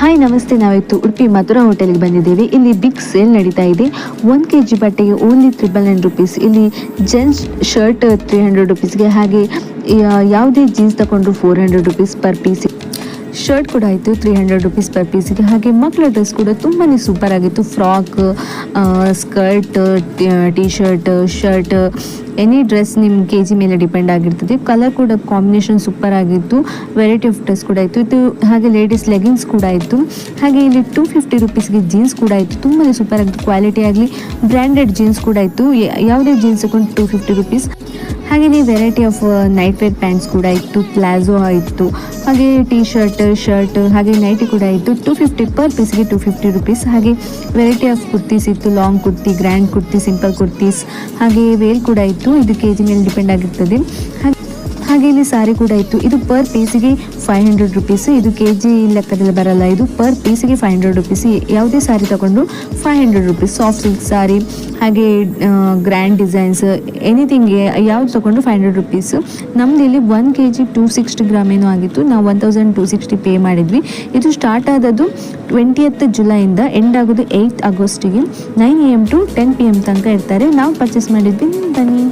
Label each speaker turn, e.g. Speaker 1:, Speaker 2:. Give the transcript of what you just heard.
Speaker 1: Hi ನಮಸ್ತೆ, ನಾವಿತ್ತು ಉಡುಪಿ ಮಧುರಾ ಹೋಟೆಲ್ಗೆ ಬಂದಿದ್ದೇವೆ. ಇಲ್ಲಿ ಬಿಗ್ ಸೇಲ್ ನಡೀತಾ ಇದೆ. 1 kg ಬಟ್ಟೆಗೆ ಓನ್ಲಿ 999 ರುಪೀಸ್. ಇಲ್ಲಿ ಜೆಂಟ್ಸ್ ಶರ್ಟ್ 300 ರುಪೀಸ್ಗೆ, ಹಾಗೆ ಯಾವುದೇ ಜೀನ್ಸ್ ತಗೊಂಡ್ರು 400 ರುಪೀಸ್ ಪರ್ ಪೀಸ್. ಶರ್ಟ್ ಕೂಡ ಆಯಿತು 300 ರುಪೀಸ್ ಪರ್ ಪೀಸಿಗೆ. ಹಾಗೆ ಮಕ್ಕಳ ಡ್ರೆಸ್ ಕೂಡ ತುಂಬಾ ಸೂಪರ್ ಆಗಿತ್ತು. Frock, skirt, T shirt, any dress ನಿಮ್ಮ KG ಮೇಲೆ ಡಿಪೆಂಡ್ ಆಗಿರ್ತದೆ. ಕಲರ್ ಕೂಡ ಕಾಂಬಿನೇಷನ್ ಸೂಪರ್ ಆಗಿತ್ತು. ವೆರೈಟಿ ಆಫ್ ಡ್ರೆಸ್ ಕೂಡ ಇತ್ತು. ಇದು ಹಾಗೆ ಲೇಡೀಸ್ ಲೆಗಿನ್ಸ್ ಕೂಡ ಇತ್ತು. ಹಾಗೆ ಇಲ್ಲಿ 250 ರುಪೀಸ್ಗೆ ಜೀನ್ಸ್ ಕೂಡ ಇತ್ತು. ತುಂಬಾ ಸೂಪರ್ ಆಗಿತ್ತು. ಕ್ವಾಲಿಟಿ ಆಗಲಿ ಬ್ರ್ಯಾಂಡೆಡ್ ಜೀನ್ಸ್ ಕೂಡ ಇತ್ತು. ಯಾವುದೇ ಜೀನ್ಸ್ ತಗೊಂಡು 250 ರುಪೀಸ್. ಹಾಗೆಯೇ variety of night wear pants ಕೂಡ ಇತ್ತು. ಪ್ಲಾಜೋ ಇತ್ತು, ಹಾಗೆ ಟಿ ಶರ್ಟ್, ಹಾಗೆ ನೈಟಿ ಕೂಡ ಇತ್ತು. 250 ಪರ್ ಪೀಸ್ಗೆ 250 ರುಪೀಸ್. ಹಾಗೆ ವೆರೈಟಿ ಆಫ್ ಕುರ್ತೀಸ್ ಇತ್ತು. Long kurti, grand kurti, simple kurtis, ಹಾಗೆ ವೇಲ್ ಕೂಡ ಇತ್ತು. ಇದು KG ಮೇಲೆ ಡಿಪೆಂಡ್ ಆಗಿರ್ತದೆ. ಹಾಗೆ ಇಲ್ಲಿ ಸಾರಿ ಕೂಡ ಇತ್ತು. ಇದು ಪರ್ ಪೀಸಿಗೆ 500 ರುಪೀಸ್. ಇದು KG ಲೆಕ್ಕದಲ್ಲಿ ಬರಲ್ಲ. ಇದು ಪರ್ ಪೀಸಿಗೆ 500 ರುಪೀಸ್. ಯಾವುದೇ ಸಾರಿ ತಗೊಂಡು 500 ರುಪೀಸ್. ಸಾಫ್ಟ್ ಸಿಲ್ಕ್ ಸಾರಿ, ಹಾಗೆ ಗ್ರ್ಯಾಂಡ್ ಡಿಸೈನ್ಸ್, ಎನಿಥಿಂಗ್ ಯಾವ್ದು ತಗೊಂಡು 500 ರುಪೀಸ್. ನಮ್ದು ಇಲ್ಲಿ 1 kg 260 ಗ್ರಾಮ್ ಏನೋ ಆಗಿತ್ತು. ನಾವು 1260 ಪೇ ಮಾಡಿದ್ವಿ. ಇದು ಸ್ಟಾರ್ಟ್ ಆದದ್ದು 20th ಜುಲೈಯಿಂದ ಎಂಡ್ ಆಗೋದು 8th ಆಗಸ್ಟಿಗೆ. 9 AM to 10 PM ತನಕ ಇರ್ತಾರೆ. ನಾವು ಪರ್ಚೇಸ್ ಮಾಡಿದ್ವಿ. ಬನ್ನಿ.